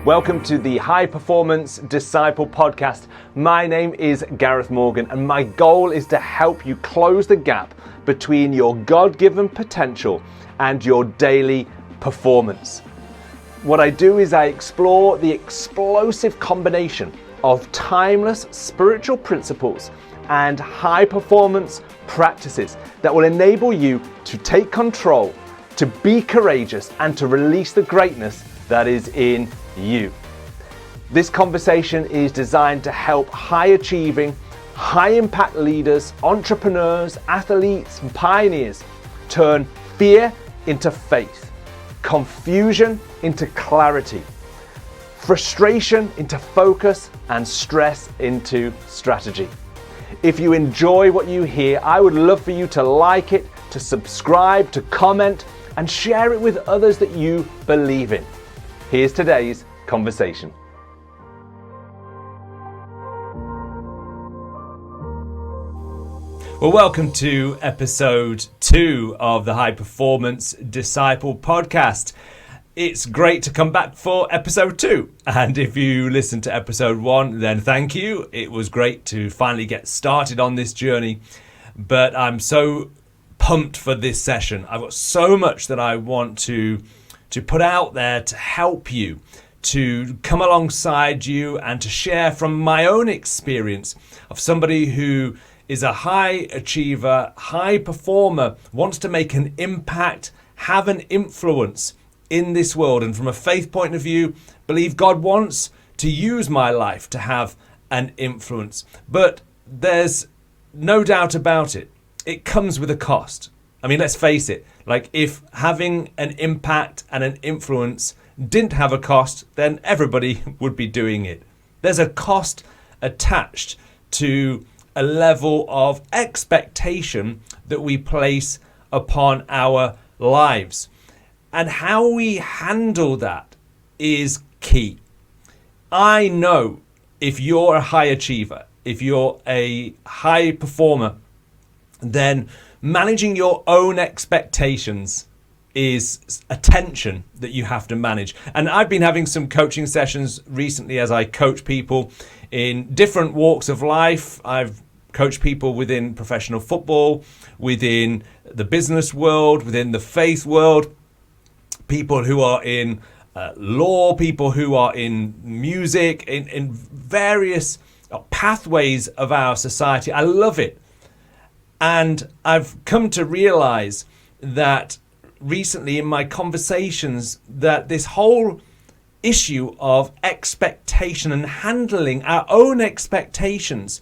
Welcome to the High Performance Disciple podcast. My name is Gareth Morgan, and my goal is to help you close the gap between your God-given potential and your daily performance. What I do is I explore the explosive combination of timeless spiritual principles and high performance practices that will enable you to take control, to be courageous, and to release the greatness that is in you. This conversation is designed to help high achieving, high impact leaders, entrepreneurs, athletes, and pioneers turn fear into faith, confusion into clarity, frustration into focus, and stress into strategy. If you enjoy what you hear, I would love for you to like it, to subscribe, to comment, and share it with others that you believe in. Here's today's conversation. Well, welcome to episode 2 of the High Performance Disciple podcast. It's great to come back for episode 2. And if you listened to episode 1, then thank you. It was great to finally get started on this journey. But I'm so pumped for this session. I've got so much that I want to put out there to help you, to come alongside you, and to share from my own experience of somebody who is a high achiever, high performer, wants to make an impact, have an influence in this world. And from a faith point of view, believe God wants to use my life to have an influence. But there's no doubt about it. It comes with a cost. I mean, let's face it, like if having an impact and an influence didn't have a cost, then everybody would be doing it. There's a cost attached to a level of expectation that we place upon our lives. And how we handle that is key. I know if you're a high achiever, if you're a high performer, then managing your own expectations is a tension that you have to manage. And I've been having some coaching sessions recently as I coach people in different walks of life. I've coached people within professional football, within the business world, within the faith world, people who are in law, people who are in music, in various pathways of our society. I love it. And I've come to realize that recently in my conversations that this whole issue of expectation and handling our own expectations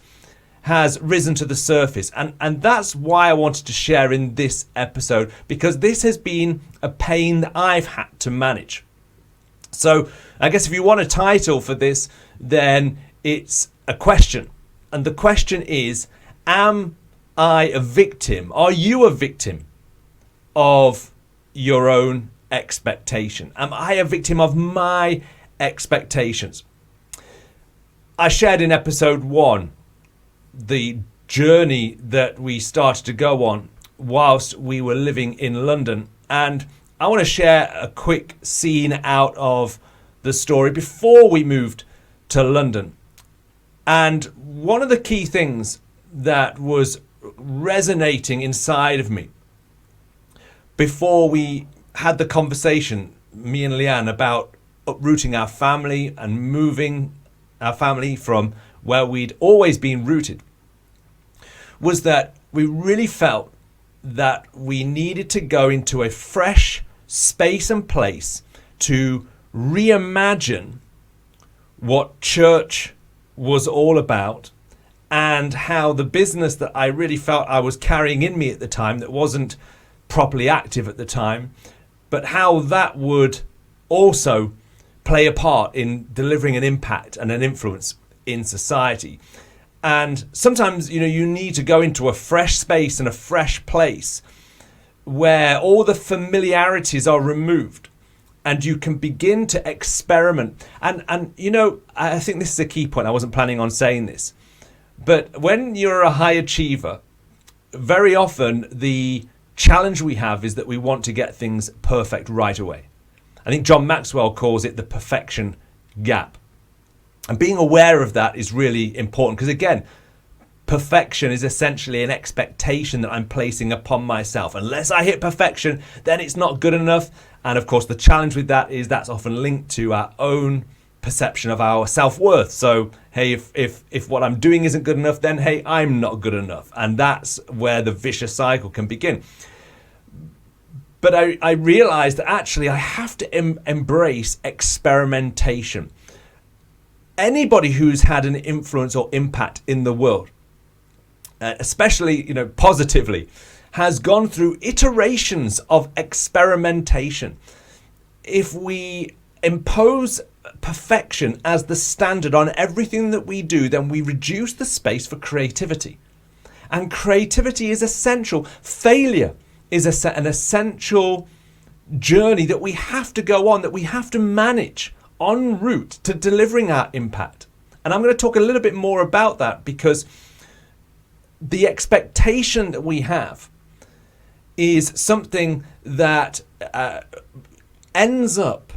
has risen to the surface. And that's why I wanted to share in this episode, because this has been a pain that I've had to manage. So I guess if you want a title for this, then it's a question. And the question is, am I a victim? Are you a victim of your own expectation? Am I a victim of my expectations? I shared in episode 1 the journey that we started to go on whilst we were living in London. And I want to share a quick scene out of the story before we moved to London. And one of the key things that was resonating inside of me before we had the conversation, me and Leanne, about uprooting our family and moving our family from where we'd always been rooted, was that we really felt that we needed to go into a fresh space and place to reimagine what church was all about, and how the business that I really felt I was carrying in me at the time, that wasn't properly active at the time, but how that would also play a part in delivering an impact and an influence in society. And sometimes, you need to go into a fresh space and a fresh place where all the familiarities are removed and you can begin to experiment. And I think this is a key point. I wasn't planning on saying this. But when you're a high achiever, very often the challenge we have is that we want to get things perfect right away. I think John Maxwell calls it the perfection gap. And being aware of that is really important because, again, perfection is essentially an expectation that I'm placing upon myself. Unless I hit perfection, then it's not good enough. And of course, the challenge with that is that's often linked to our own perception of our self-worth. So, hey, if what I'm doing isn't good enough, then, hey, I'm not good enough. And that's where the vicious cycle can begin. But I realized that actually I have to embrace experimentation. Anybody who's had an influence or impact in the world, especially, positively, has gone through iterations of experimentation. If we impose perfection as the standard on everything that we do, then we reduce the space for creativity. And creativity is essential. Failure is an essential journey that we have to go on, that we have to manage en route to delivering our impact. And I'm going to talk a little bit more about that because the expectation that we have is something that ends up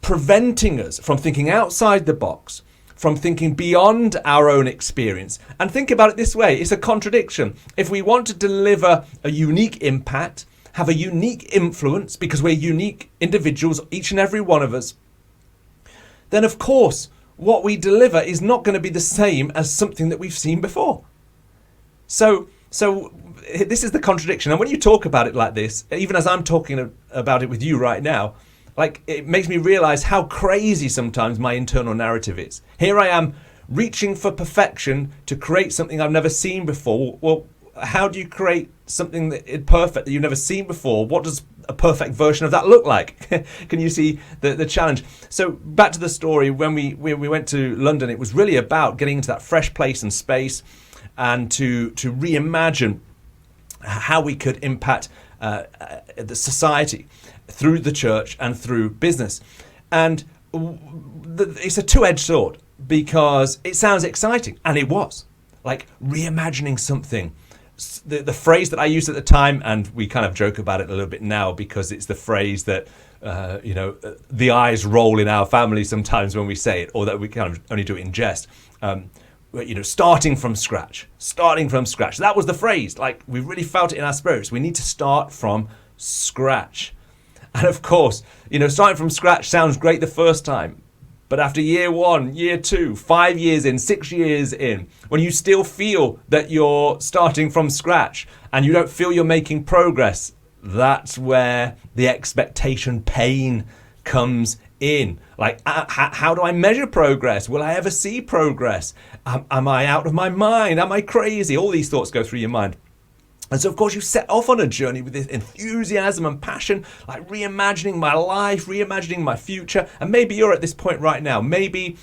preventing us from thinking outside the box, from thinking beyond our own experience. And think about it this way, it's a contradiction. If we want to deliver a unique impact, have a unique influence, because we're unique individuals, each and every one of us, then of course what we deliver is not going to be the same as something that we've seen before. So this is the contradiction. And when you talk about it like this, even as I'm talking about it with you right now, like, it makes me realize how crazy sometimes my internal narrative is. Here I am reaching for perfection to create something I've never seen before. Well, how do you create something that is perfect that you've never seen before? What does a perfect version of that look like? Can you see the challenge? So back to the story, when we went to London, it was really about getting into that fresh place and space and to reimagine how we could impact the society through the church and through business. And it's a two-edged sword because it sounds exciting, and it was. Like reimagining something. The phrase that I used at the time, and we kind of joke about it a little bit now because it's the phrase that the eyes roll in our family sometimes when we say it, or that we kind of only do it in jest. Starting from scratch. That was the phrase. Like, we really felt it in our spirits. We need to start from scratch. And of course, starting from scratch sounds great the first time. But after year 1, year 2, 5 years in, 6 years in, when you still feel that you're starting from scratch and you don't feel you're making progress, that's where the expectation pain comes in. Like, how do I measure progress? Will I ever see progress? Am I out of my mind? Am I crazy? All these thoughts go through your mind. And so, of course, you set off on a journey with this enthusiasm and passion, like reimagining my life, reimagining my future. And maybe you're at this point right now. Maybe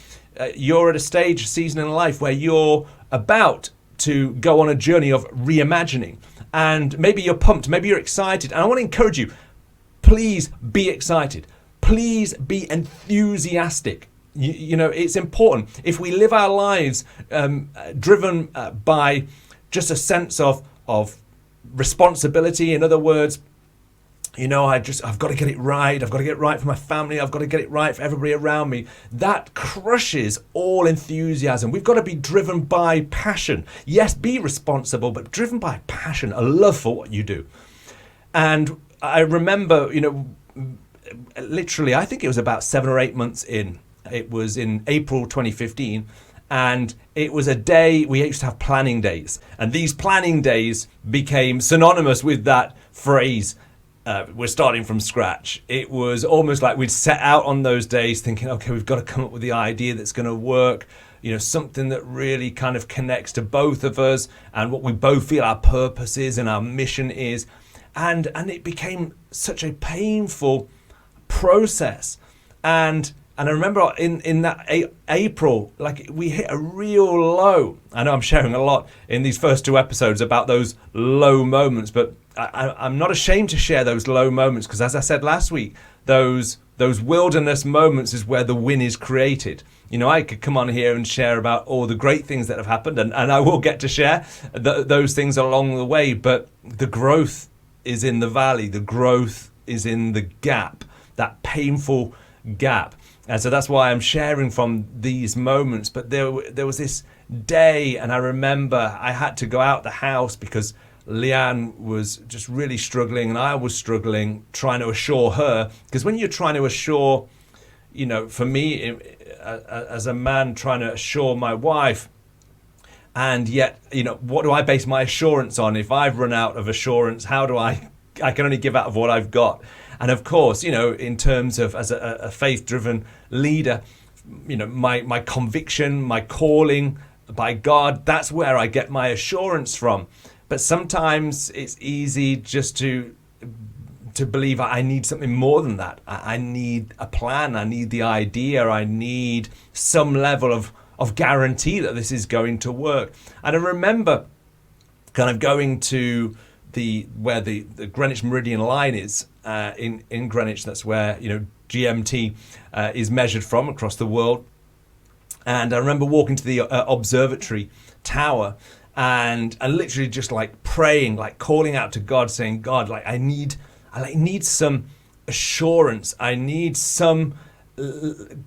you're at a stage, season in life where you're about to go on a journey of reimagining. And maybe you're pumped, maybe you're excited. And I want to encourage you, please be excited. Please be enthusiastic. It's important. If we live our lives driven by just a sense of responsibility, in other words, I've got to get it right. I've got to get it right for my family. I've got to get it right for everybody around me. That crushes all enthusiasm. We've got to be driven by passion. Yes, be responsible, but driven by passion, a love for what you do. And I remember, literally, I think it was about 7 or 8 months in. It was in April 2015. And it was a day, we used to have planning days. And these planning days became synonymous with that phrase, we're starting from scratch. It was almost like we'd set out on those days thinking, okay, we've got to come up with the idea that's going to work, something that really kind of connects to both of us and what we both feel our purpose is and our mission is. And it became such a painful process. And I remember in that April, like, we hit a real low. I know I'm sharing a lot in these first 2 episodes about those low moments, but I'm not ashamed to share those low moments because, as I said last week, those wilderness moments is where the win is created. I could come on here and share about all the great things that have happened, and I will get to share those things along the way, but the growth is in the valley. The growth is in the gap, that painful gap. And so that's why I'm sharing from these moments. But there was this day, and I remember I had to go out the house because Leanne was just really struggling, and I was struggling trying to assure her. Because when you're trying to assure, for me, as a man trying to assure my wife, and yet, what do I base my assurance on? If I've run out of assurance, how do I can only give out of what I've got. And of course, in terms of as a faith-driven leader, my conviction, my calling by God, that's where I get my assurance from. But sometimes it's easy just to believe I need something more than that. I need a plan. I need the idea. I need some level of guarantee that this is going to work. And I remember kind of going to where the Greenwich Meridian line is in Greenwich. That's where GMT is measured from across the world. And I remember walking to the observatory tower and literally just like praying, like calling out to God, saying, God, like I need some assurance. I need some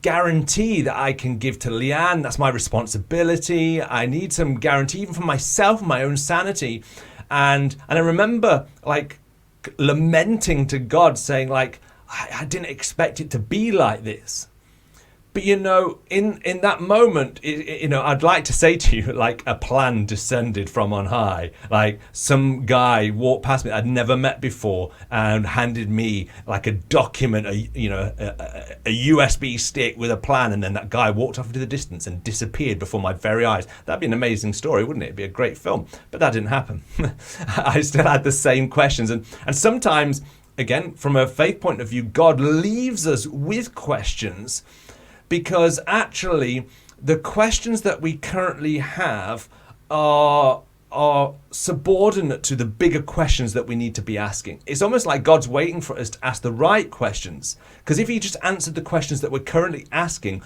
guarantee that I can give to Leanne. That's my responsibility. I need some guarantee even for myself, my own sanity. And I remember like lamenting to God, saying like, I didn't expect it to be like this. But in that moment, I'd like to say to you, like a plan descended from on high. Like some guy walked past me I'd never met before and handed me like a document, a USB stick with a plan, and then that guy walked off into the distance and disappeared before my very eyes. That'd be an amazing story, wouldn't it? It'd be a great film. But that didn't happen. I still had the same questions, and sometimes, again, from a faith point of view, God leaves us with questions. Because actually, the questions that we currently have are subordinate to the bigger questions that we need to be asking. It's almost like God's waiting for us to ask the right questions. Because if he just answered the questions that we're currently asking,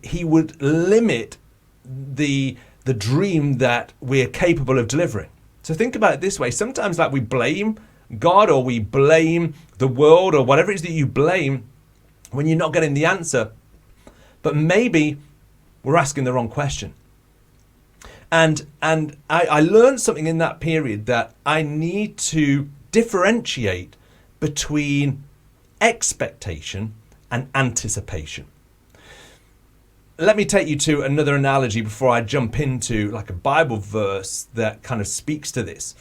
he would limit the dream that we're capable of delivering. So think about it this way. Sometimes like we blame God or we blame the world or whatever it is that you blame when you're not getting the answer, but maybe we're asking the wrong question. And I learned something in that period that I need to differentiate between expectation and anticipation. Let me take you to another analogy before I jump into like a Bible verse that kind of speaks to this.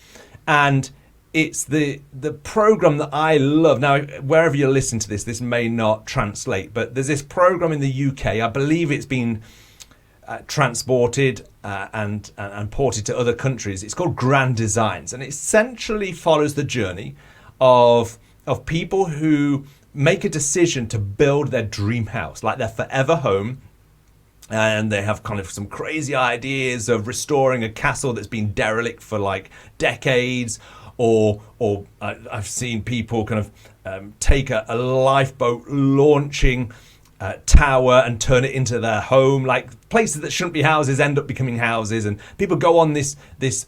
And it's the program that I love. Now, wherever you listen to this may not translate, but there's this program in the UK. I believe it's been transported and ported to other countries. It's called Grand Designs, and it essentially follows the journey of people who make a decision to build their dream house, like their forever home. And they have kind of some crazy ideas of restoring a castle that's been derelict for like decades. Or I've seen people kind of take a lifeboat launching tower and turn it into their home. Like places that shouldn't be houses end up becoming houses, and people go on this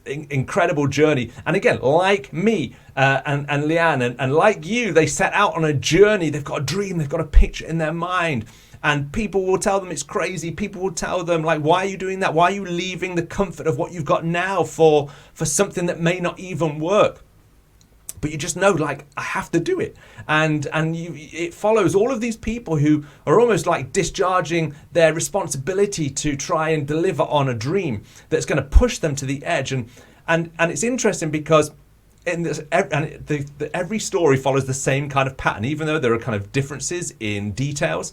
incredible journey. And again, like me and Leanne and like you, they set out on a journey. They've got a dream. They've got a picture in their mind. And people will tell them it's crazy. People will tell them, like, why are you doing that? Why are you leaving the comfort of what you've got now for something that may not even work? But you just know, like, I have to do it. And it follows all of these people who are almost like discharging their responsibility to try and deliver on a dream that's going to push them to the edge. And it's interesting because every story follows the same kind of pattern, even though there are kind of differences in details.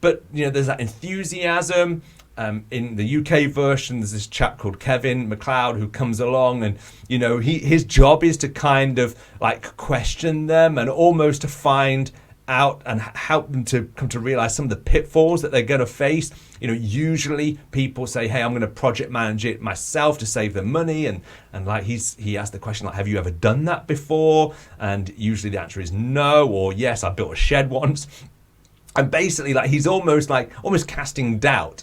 But, there's that enthusiasm. In the UK version, there's this chap called Kevin MacLeod who comes along and, his job is to kind of like question them and almost to find out and help them to come to realize some of the pitfalls that they're going to face. Usually people say, hey, I'm going to project manage it myself to save them money. And like he asked the question, like, have you ever done that before? And usually the answer is no, or yes, I built a shed once. And basically, like, he's almost casting doubt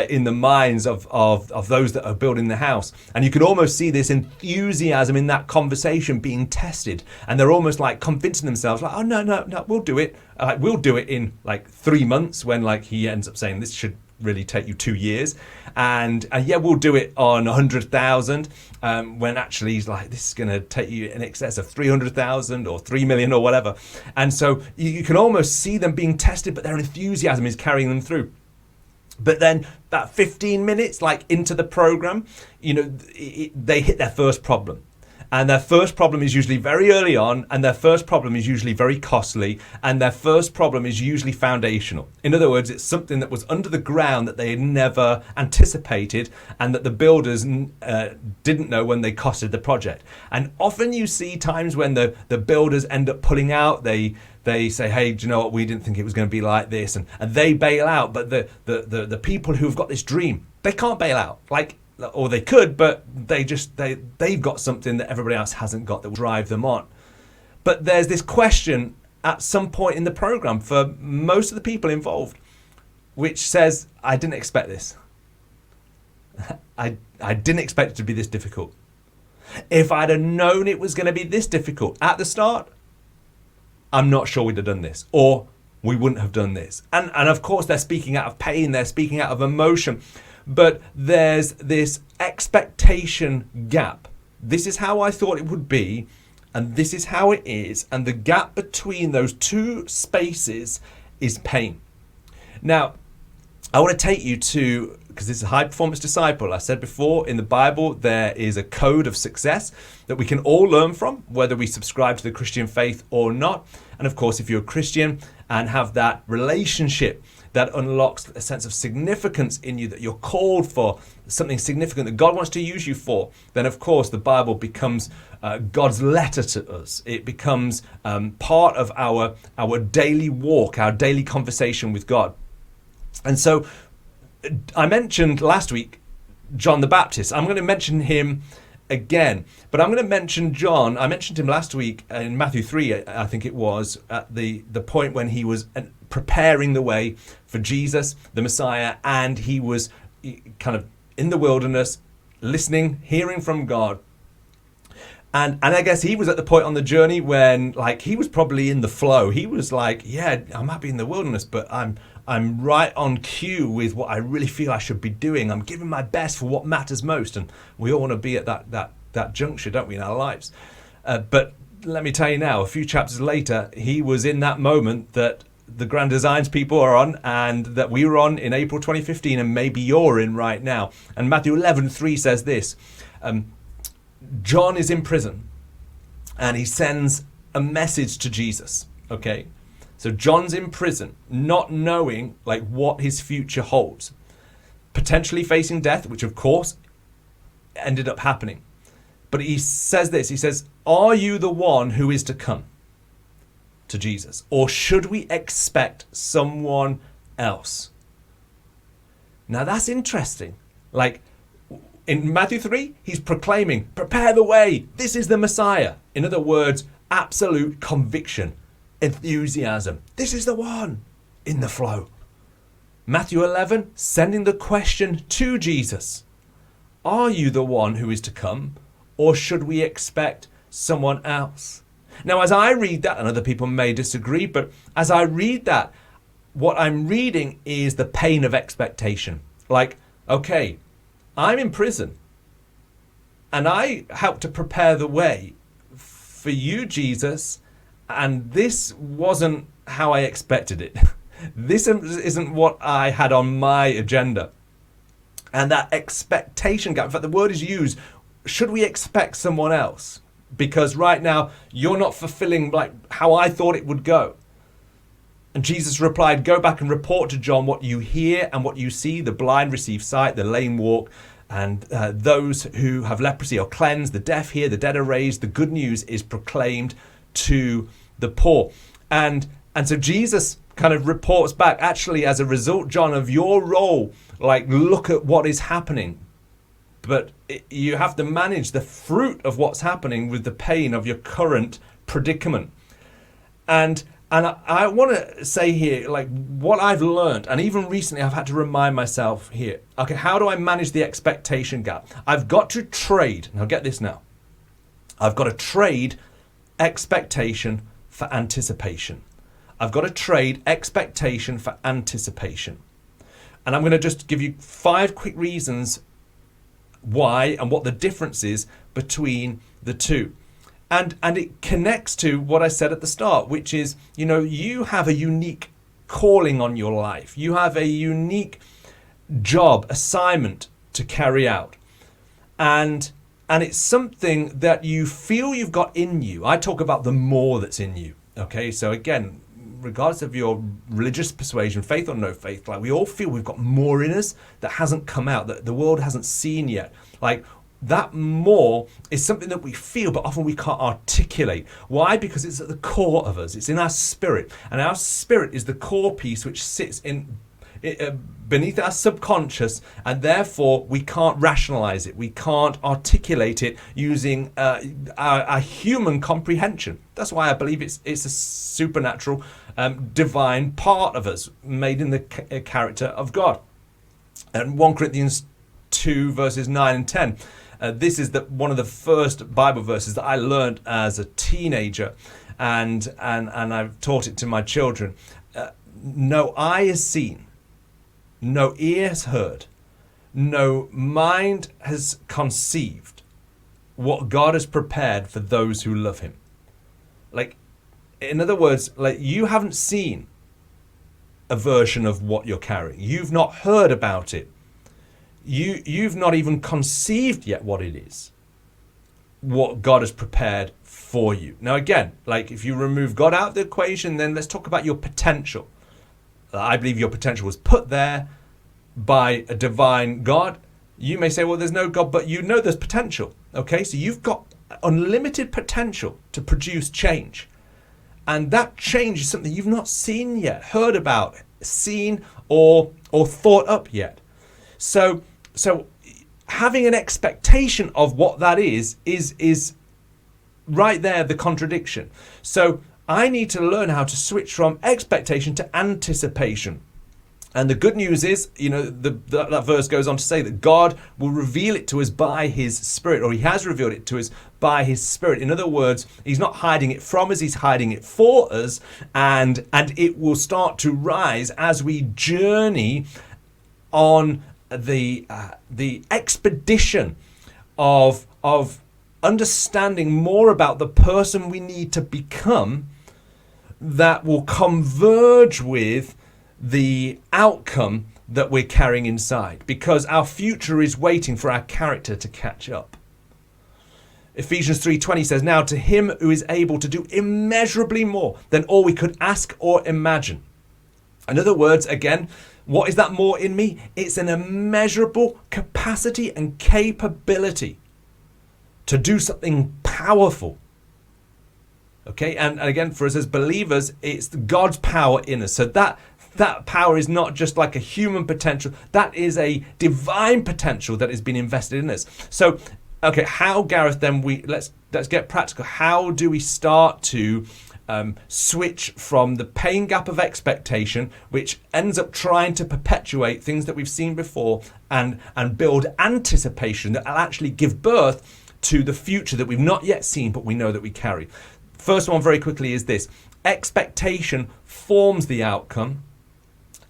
in the minds of those that are building the house. And you can almost see this enthusiasm in that conversation being tested. And they're almost like convincing themselves, like, oh, no, we'll do it. We'll do it in like 3 months, when like he ends up saying this should really take you 2 years. And yeah, we'll do it on 100,000, when actually he's like, this is going to take you in excess of 300,000 or 3 million or whatever. And so you can almost see them being tested, but their enthusiasm is carrying them through. But then about 15 minutes like into the program, they hit their first problem. And their first problem is usually very early on, and their first problem is usually very costly, and their first problem is usually foundational. In other words, it's something that was under the ground that they had never anticipated, and that the builders didn't know when they costed the project. And often you see times when the builders end up pulling out. They say, hey, do you know what, we didn't think it was going to be like this, and they bail out. But the people who've got this dream, they can't bail out. Or they could, but they've got something that everybody else hasn't got that will drive them on. But there's this question at some point in the program for most of the people involved, which says, I didn't expect this. I didn't expect it to be this difficult. If I'd have known it was going to be this difficult at the start, I'm not sure we'd have done this, or we wouldn't have done this. And of course, they're speaking out of pain, they're speaking out of emotion. But there's this expectation gap. This is how I thought it would be, and this is how it is. And the gap between those two spaces is pain. Now, I want to take you to, because this is a high performance disciple. I said before, in the Bible, there is a code of success that we can all learn from, whether we subscribe to the Christian faith or not. And of course, if you're a Christian and have that relationship that unlocks a sense of significance in you, that you're called for something significant that God wants to use you for, then of course the Bible becomes God's letter to us. It becomes part of our daily walk, our daily conversation with God. And so I mentioned last week John the Baptist. I'm going to mention him again, but I'm going to mention John. I mentioned him last week in Matthew 3, I think it was, at the point when he was preparing the way for Jesus, the Messiah, and he was kind of in the wilderness, listening, hearing from God. And I guess he was at the point on the journey when, like, he was probably in the flow. He was like, yeah, I'm happy in the wilderness, but I'm right on cue with what I really feel I should be doing. I'm giving my best for what matters most. And we all want to be at that juncture, don't we, in our lives? But let me tell you now, a few chapters later, he was in that moment that the Grand Designs people are on, and that we were on in April 2015, and maybe you're in right now. And Matthew 11:3 says this. John is in prison, and he sends a message to Jesus. Okay, so John's in prison, not knowing like what his future holds, potentially facing death, which of course ended up happening. But he says this. He says, "Are you the one who is to come?" To Jesus, or should we expect someone else? Now that's interesting. Like, in Matthew 3, he's proclaiming, prepare the way. This is the Messiah. In other words, absolute conviction, enthusiasm. This is the one, in the flow. Matthew 11, sending the question to Jesus. Are you the one who is to come, or should we expect someone else? Now, as I read that, and other people may disagree, but as I read that, what I'm reading is the pain of expectation. Like, okay, I'm in prison, and I helped to prepare the way for you, Jesus, and this wasn't how I expected it. This isn't what I had on my agenda. And that expectation gap, in fact, the word is used, should we expect someone else? Because right now, you're not fulfilling like how I thought it would go. And Jesus replied, go back and report to John what you hear and what you see. The blind receive sight, the lame walk, and those who have leprosy are cleansed. The deaf hear, the dead are raised. The good news is proclaimed to the poor. And so Jesus kind of reports back, actually, as a result, John, of your role, like, look at what is happening. But you have to manage the fruit of what's happening with the pain of your current predicament. And And I want to say here, like, what I've learned, and even recently I've had to remind myself here, okay, how do I manage the expectation gap? I've got to trade, now get this now, I've got to trade expectation for anticipation. I've got to trade expectation for anticipation. And I'm going to just give you 5 quick reasons why and what the difference is between the two. And it connects to what I said at the start, which is, you have a unique calling on your life. You have a unique job, assignment to carry out. And it's something that you feel you've got in you. I talk about the more that's in you. Okay, so again, regardless of your religious persuasion, faith or no faith, like we all feel we've got more in us that hasn't come out, that the world hasn't seen yet. Like, that more is something that we feel, but often we can't articulate. Why? Because it's at the core of us. It's in our spirit. And our spirit is the core piece which sits beneath our subconscious, and therefore we can't rationalize it. We can't articulate it using our human comprehension. That's why I believe it's a supernatural, divine part of us, made in the character of God. And 1 Corinthians 2 verses 9 and 10. This is one of the first Bible verses that I learned as a teenager, and I've taught it to my children. No eye has seen, no ear has heard, no mind has conceived what God has prepared for those who love him. Like, in other words, like, you haven't seen a version of what you're carrying. You've not heard about it. You've not even conceived yet what it is, what God has prepared for you. Now, again, like, if you remove God out of the equation, then let's talk about your potential. I believe your potential was put there by a divine God. You may say, well, there's no God, but there's potential. Okay, so you've got unlimited potential to produce change. And that change is something you've not seen yet, heard about, seen, or thought up yet. So having an expectation of what that is right there the contradiction. So I need to learn how to switch from expectation to anticipation. And the good news is, that verse goes on to say that God will reveal it to us by his Spirit, or he has revealed it to us by his Spirit. In other words, he's not hiding it from us, he's hiding it for us, and it will start to rise as we journey on the expedition of understanding more about the person we need to become, that will converge with the outcome that we're carrying inside, because our future is waiting for our character to catch up. Ephesians 3:20 says, now to him who is able to do immeasurably more than all we could ask or imagine. In other words, again, what is that more in me? It's an immeasurable capacity and capability to do something powerful. Okay, and again, for us as believers, it's God's power in us. So that power is not just like a human potential. That is a divine potential that has been invested in us. So, okay, how, Gareth, then let's get practical. How do we start to switch from the pain gap of expectation, which ends up trying to perpetuate things that we've seen before, and build anticipation that will actually give birth to the future that we've not yet seen, but we know that we carry? First one, very quickly, is this: expectation forms the outcome,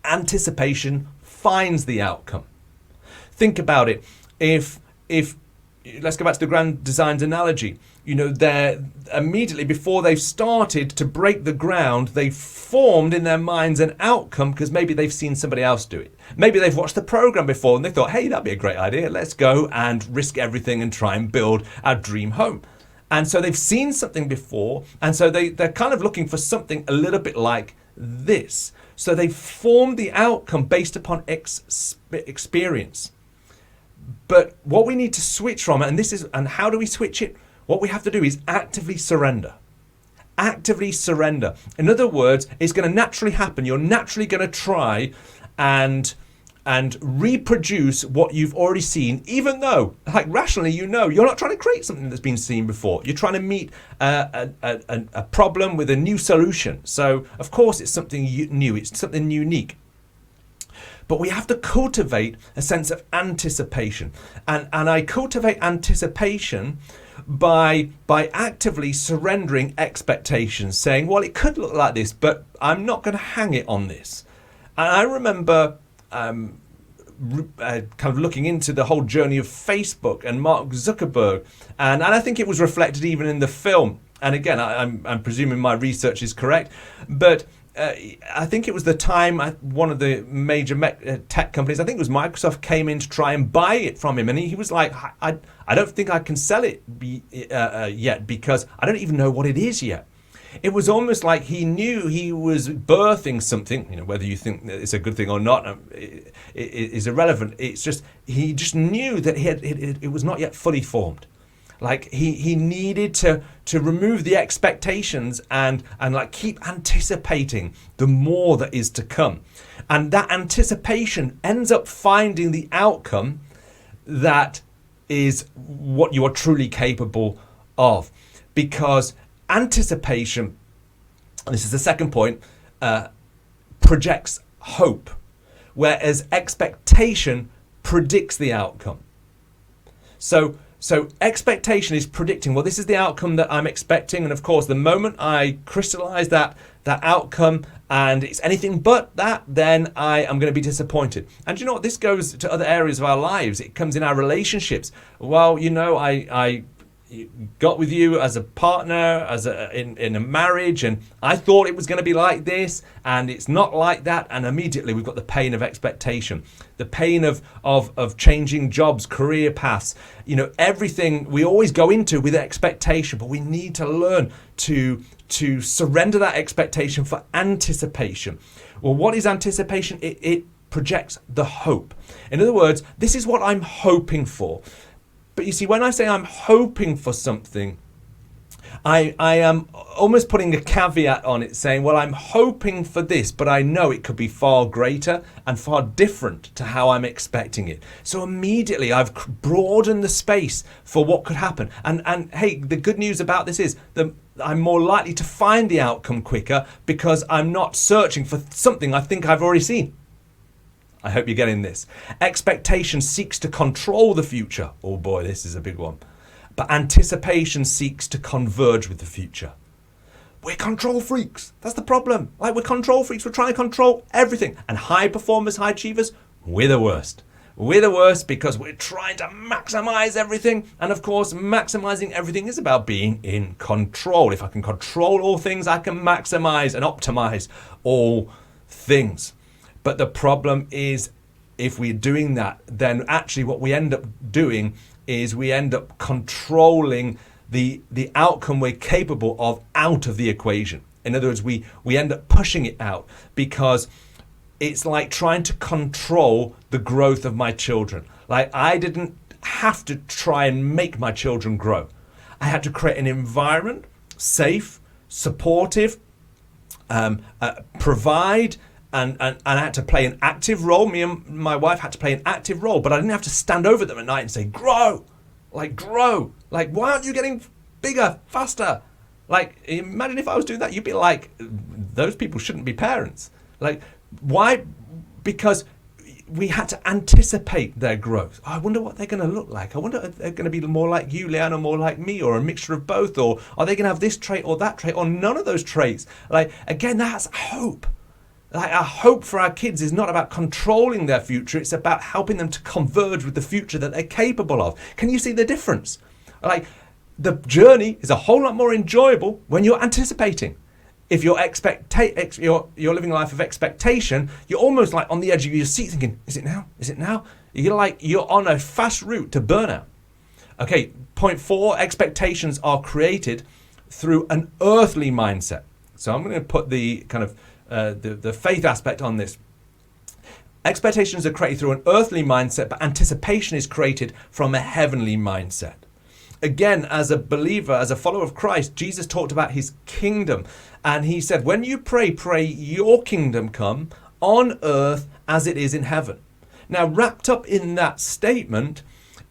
anticipation finds the outcome. Think about it. If let's go back to the grand designs analogy. They're immediately before they've started to break the ground, they've formed in their minds an outcome because maybe they've seen somebody else do it. Maybe they've watched the program before and they thought, hey, that'd be a great idea. Let's go and risk everything and try and build our dream home. And so they've seen something before, and so they're kind of looking for something a little bit like this. So they've formed the outcome based upon experience. But what we need to switch from, and how do we switch it? What we have to do is actively surrender. Actively surrender. In other words, it's going to naturally happen. You're naturally going to try and and reproduce what you've already seen, even though, like, rationally, you're not trying to create something that's been seen before. You're trying to meet a problem with a new solution. So, of course, it's something new. It's something unique. But we have to cultivate a sense of anticipation. And I cultivate anticipation by actively surrendering expectations, saying, well, it could look like this, but I'm not going to hang it on this. And I remember kind of looking into the whole journey of Facebook and Mark Zuckerberg. And I think it was reflected even in the film. And again, I'm presuming my research is correct, but I think it was the time one of the major tech companies, I think it was Microsoft, came in to try and buy it from him. And he was like, I don't think I can sell it yet because I don't even know what it is yet. It was almost like he knew he was birthing something. You know, whether you think that it's a good thing or not is irrelevant. It's just, he just knew that it was not yet fully formed. Like he needed to remove the expectations and like keep anticipating the more that is to come. And that anticipation ends up finding the outcome that is what you are truly capable of. Because anticipation, and this is the second point, projects hope, whereas expectation predicts the outcome. So expectation is predicting, well, this is the outcome that I'm expecting. And of course, the moment I crystallize that outcome and it's anything but that, then I am going to be disappointed. And you know what? This goes to other areas of our lives. It comes in our relationships. Well, you know, I got with you as a partner, in a marriage, and I thought it was going to be like this, and it's not like that, and immediately we've got the pain of expectation, the pain of changing jobs, career paths, you know, everything we always go into with expectation, but we need to learn to surrender that expectation for anticipation. Well, what is anticipation? It projects the hope. In other words, this is what I'm hoping for. But you see, when I say I'm hoping for something, I am almost putting a caveat on it, saying, well, I'm hoping for this, but I know it could be far greater and far different to how I'm expecting it. So immediately I've broadened the space for what could happen. And hey, the good news about this is that I'm more likely to find the outcome quicker because I'm not searching for something I think I've already seen. I hope you're getting this. Expectation seeks to control the future. Oh boy, this is a big one. But anticipation seeks to converge with the future. We're control freaks. That's the problem. Like, we're control freaks. We're trying to control everything. And high performers, high achievers, we're the worst. We're the worst because we're trying to maximize everything. And of course, maximizing everything is about being in control. If I can control all things, I can maximize and optimize all things. But the problem is, if we're doing that, then actually what we end up doing is we end up controlling the outcome we're capable of out of the equation. In other words, we end up pushing it out because it's like trying to control the growth of my children. Like, I didn't have to try and make my children grow. I had to create an environment, safe, supportive, provide, and I had to play an active role. Me and my wife had to play an active role, but I didn't have to stand over them at night and say, grow. Like, why aren't you getting bigger, faster? Like, imagine if I was doing that, you'd be like, those people shouldn't be parents. Like, why? Because we had to anticipate their growth. I wonder what they're going to look like. I wonder if they're going to be more like you, Leanne, or more like me, or a mixture of both, or are they going to have this trait or that trait, or none of those traits? Like, again, that's hope. Like, our hope for our kids is not about controlling their future. It's about helping them to converge with the future that they're capable of. Can you see the difference? Like, the journey is a whole lot more enjoyable when you're anticipating. If you're living a life of expectation, you're almost like on the edge of your seat thinking, is it now? Is it now? You're on a fast route to burnout. Okay, point 4, expectations are created through an earthly mindset. So I'm going to put the kind of the faith aspect on this. Expectations are created through an earthly mindset, but anticipation is created from a heavenly mindset. Again, as a believer, as a follower of Christ, Jesus talked about his kingdom. And he said, when you pray your kingdom come on earth as it is in heaven. Now, wrapped up in that statement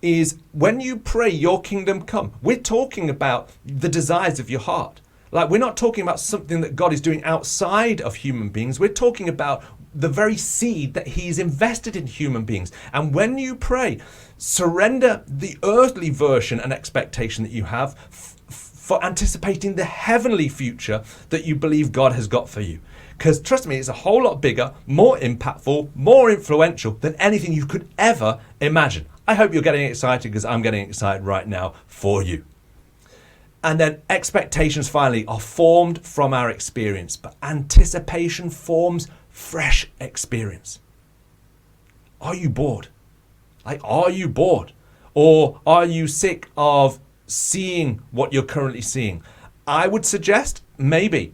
is when you pray, your kingdom come, we're talking about the desires of your heart. Like, we're not talking about something that God is doing outside of human beings. We're talking about the very seed that he's invested in human beings. And when you pray, surrender the earthly version and expectation that you have for anticipating the heavenly future that you believe God has got for you. Because trust me, it's a whole lot bigger, more impactful, more influential than anything you could ever imagine. I hope you're getting excited, because I'm getting excited right now for you. And then expectations finally are formed from our experience, but anticipation forms fresh experience. Are you bored? Like, are you bored? Or are you sick of seeing what you're currently seeing? I would suggest maybe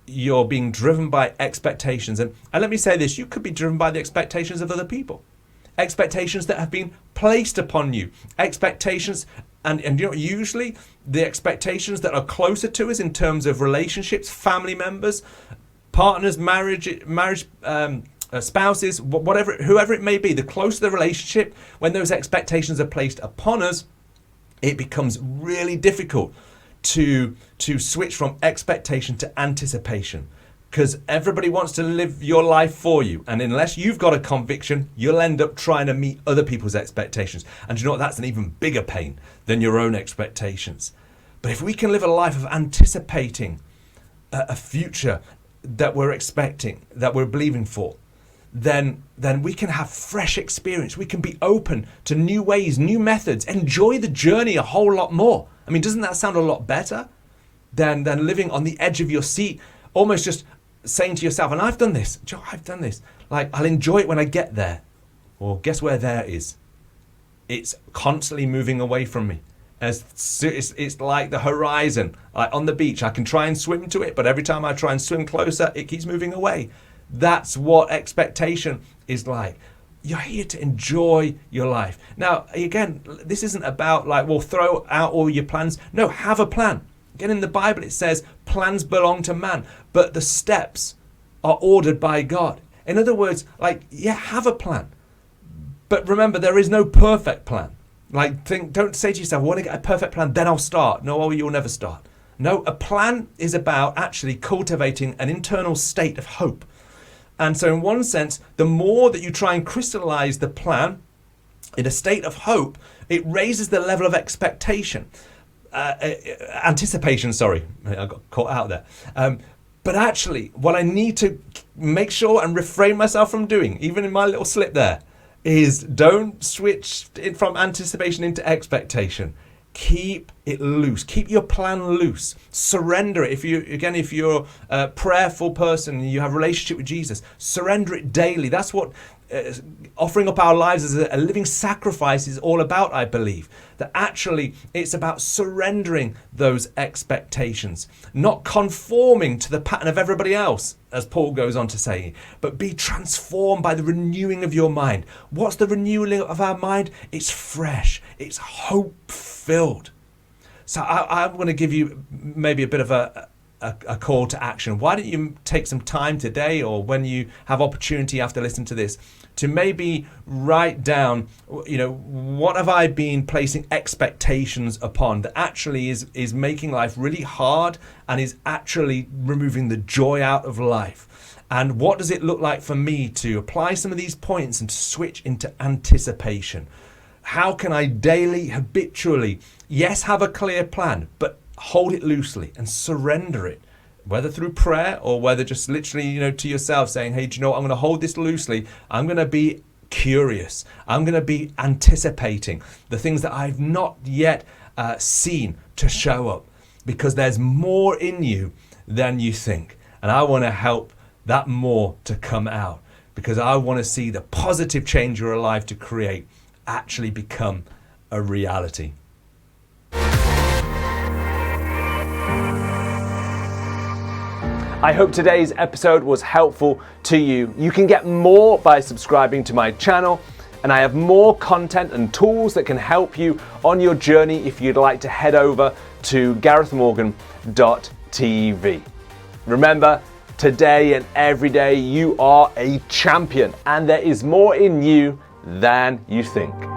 you're being driven by expectations. And let me say this, you could be driven by the expectations of other people. Expectations that have been placed upon you. Expectations, and you know, usually the expectations that are closer to us in terms of relationships, family members, partners, marriage, spouses, whatever, whoever it may be, the closer the relationship, when those expectations are placed upon us, it becomes really difficult to switch from expectation to anticipation, because everybody wants to live your life for you, and unless you've got a conviction, you'll end up trying to meet other people's expectations. And you know what? That's an even bigger pain than your own expectations. But if we can live a life of anticipating a future that we're expecting, that we're believing for, then we can have fresh experience. We can be open to new ways, new methods, enjoy the journey a whole lot more. I mean, doesn't that sound a lot better than living on the edge of your seat, almost just saying to yourself, and I've done this, Joe, I've done this, like, I'll enjoy it when I get there. Well, guess where there is? It's constantly moving away from me. It's like the horizon, like on the beach. I can try and swim to it, but every time I try and swim closer, it keeps moving away. That's what expectation is like. You're here to enjoy your life. Now, again, this isn't about like, well, throw out all your plans. No, have a plan. Again, in the Bible, it says plans belong to man, but the steps are ordered by God. In other words, like, yeah, have a plan. But remember, there is no perfect plan. Like, don't say to yourself, I want to get a perfect plan, then I'll start. No, you'll never start. No, a plan is about actually cultivating an internal state of hope. And so in one sense, the more that you try and crystallize the plan in a state of hope, it raises the level of anticipation, I got caught out there. But actually, what I need to make sure and refrain myself from doing, even in my little slip there, is don't switch it from anticipation into expectation. Keep it loose. Keep your plan loose. Surrender it. If you're a prayerful person and you have a relationship with Jesus, surrender it daily. That's what offering up our lives as a living sacrifice is all about, I believe. That actually it's about surrendering those expectations, not conforming to the pattern of everybody else, as Paul goes on to say, but be transformed by the renewing of your mind. What's the renewing of our mind? It's fresh. It's hope-filled. So I'm going to give you maybe a bit of a call to action. Why don't you take some time today, or when you have opportunity after listening to this, to maybe write down, what have I been placing expectations upon that actually is making life really hard and is actually removing the joy out of life? And what does it look like for me to apply some of these points and to switch into anticipation? How can I daily, habitually, yes, have a clear plan, but hold it loosely and surrender it, whether through prayer or whether just literally, to yourself saying, hey, do you know what? I'm going to hold this loosely. I'm going to be curious. I'm going to be anticipating the things that I've not yet seen to show up, because there's more in you than you think. And I want to help that more to come out, because I want to see the positive change you're alive to create actually become a reality. I hope today's episode was helpful to you. You can get more by subscribing to my channel, and I have more content and tools that can help you on your journey if you'd like to head over to garethmorgan.tv. Remember, today and every day you are a champion, and there is more in you than you think.